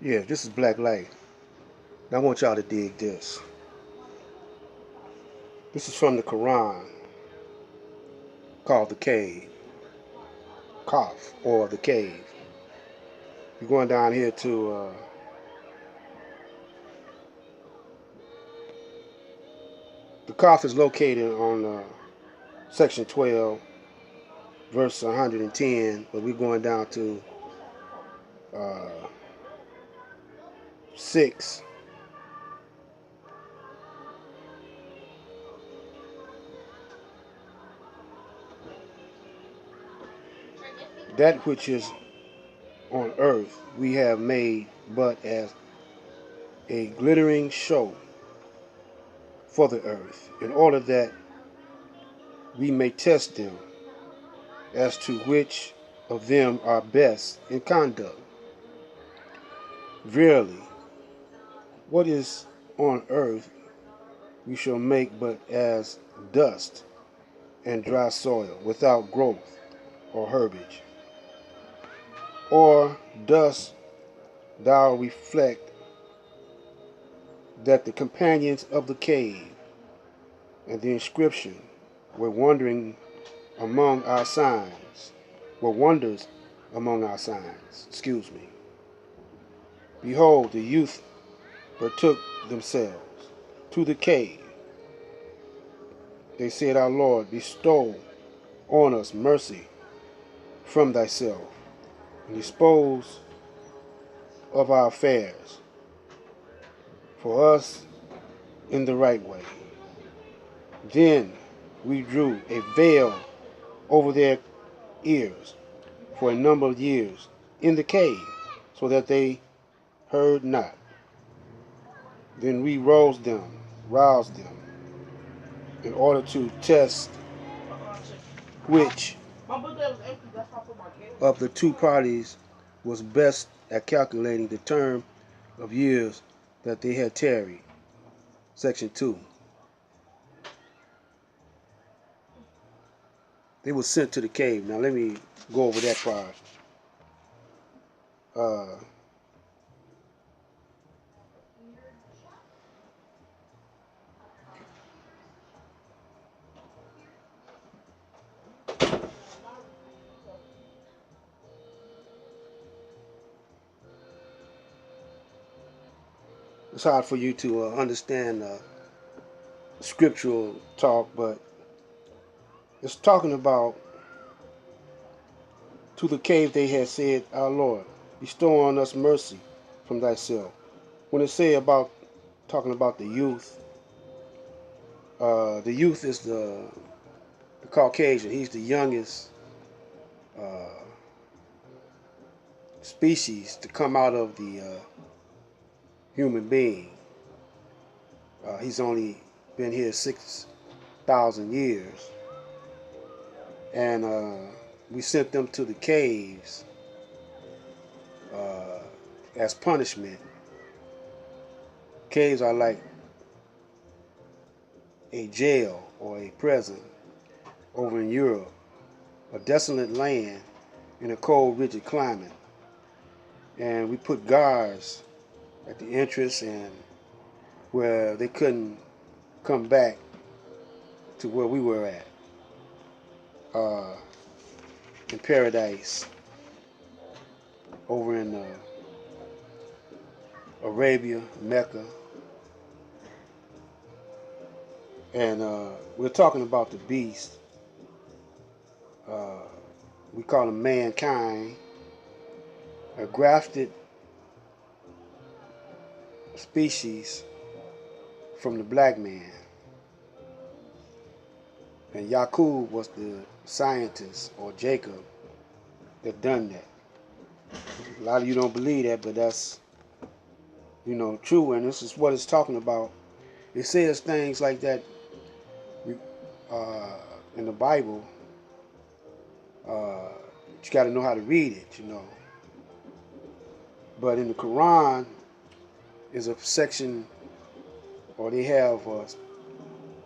Yeah, this is Black Light. Now I want y'all to dig this. This is from the Quran called the Cave. Kaf, or the Cave. You're going down here to the Kaf is located on section 12, verse 110, but we're going down to uh, 6. That which is on earth we have made but as a glittering show for the earth, in order that we may test them as to which of them are best in conduct. Verily, what is on earth we shall make but as dust and dry soil, without growth or herbage. Or dost thou reflect that the companions of the cave and the inscription were wondering among our signs, were wonders among our signs? Behold, the youth partook themselves to the cave. They said, Our Lord, bestow on us mercy from thyself, and dispose of our affairs for us in the right way. Then we drew a veil over their ears for a number of years in the cave, so that they heard not. Then we roused them, in order to test which of the two parties was best at calculating the term of years that they had tarried. Section 2. They were sent to the cave. Now let me go over that part. Uh, it's hard for you to understand scriptural talk, but it's talking about to the cave they had said, Our Lord, bestow on us mercy from thyself. When it say about talking about the youth is the Caucasian. He's the youngest uh, species to come out of the human being. He's only been here 6,000 years, and we sent them to the caves uh, as punishment. Caves are like a jail or a prison over in Europe, a desolate land in a cold, rigid climate. And we put guards at the entrance and where they couldn't come back to where we were at uh, in paradise over in Arabia, Mecca. And we're talking about the beast. Uh, we call them mankind, a grafted species from the black man. And Yaqub was the scientist, or Jacob, that done that. A lot of you don't believe that, but that's, true. And this is what it's talking about. It says things like that uh, in the Bible. You got to know how to read it. But in the Quran is a section, or they have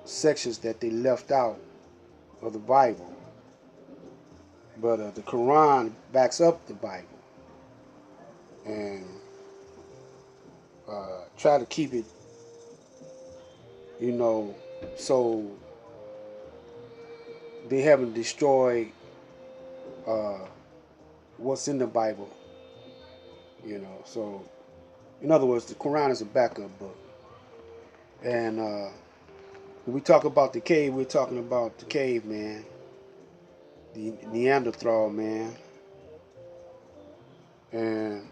sections that they left out of the Bible. But the Quran backs up the Bible. And try to keep it, you know, so they haven't destroyed uh, what's in the Bible, you know. So, in other words, the Quran is a backup book. And when we talk about the cave, we're talking about the caveman, the Neanderthal man, and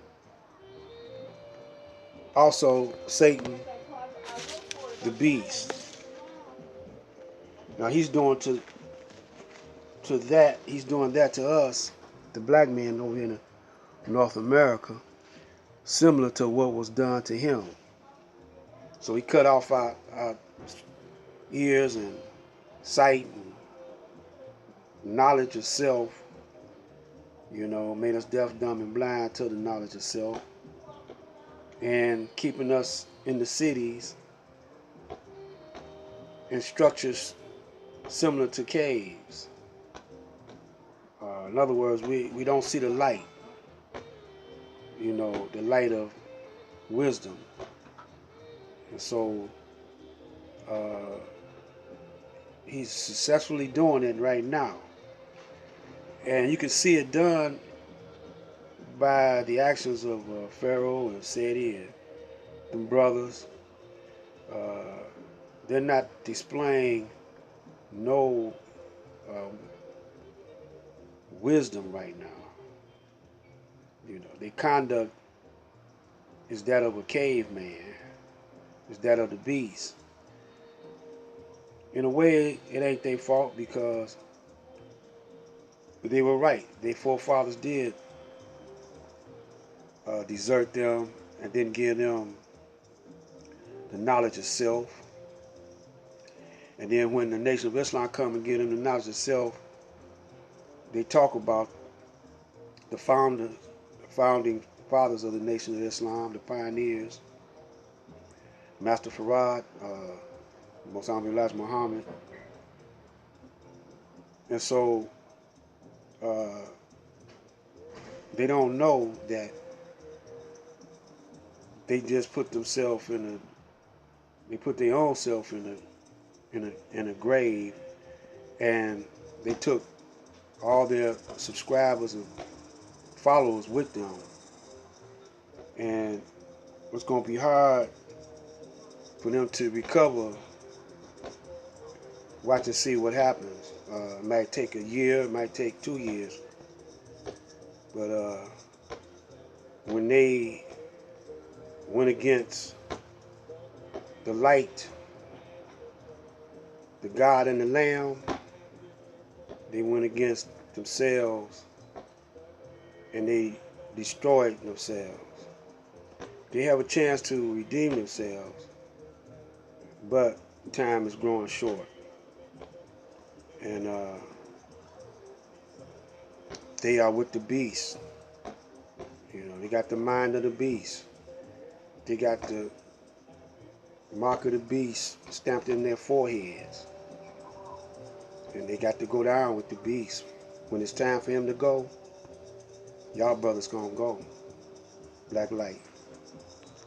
also Satan, the beast. Now he's doing to that. He's doing that to us, the black man over in North America, similar to what was done to him. So he cut off our ears and sight and knowledge of self. You know, made us deaf, dumb, and blind to the knowledge of self, and keeping us in the cities in structures similar to caves. In other words, we don't see the light, you know, the light of wisdom. And so he's successfully doing it right now. And you can see it done by the actions of Pharaoh and Seti and them brothers. They're not displaying no wisdom right now. You know, their conduct is that of a caveman, is that of the beast. In a way, it ain't their fault because they were right. Their forefathers did desert them and didn't give them the knowledge of self. And then when the Nation of Islam come and give them the knowledge of self, they talk about the founding fathers of the Nation of Islam, the pioneers, Master Farad, Elijah Muhammad. And so they don't know that they just put themselves they put their own self in a grave, and they took all their subscribers and followers with them. And it's going to be hard for them to recover. Watch and see what happens. It might take a year, it might take 2 years. But when they went against the light, the God and the Lamb, they went against themselves and they destroyed themselves. They have a chance to redeem themselves, but time is growing short. And they are with the beast. You know, they got the mind of the beast. They got the mark of the beast stamped in their foreheads. And they got to go down with the beast. When it's time for him to go, y'all brothers gonna go. Black light.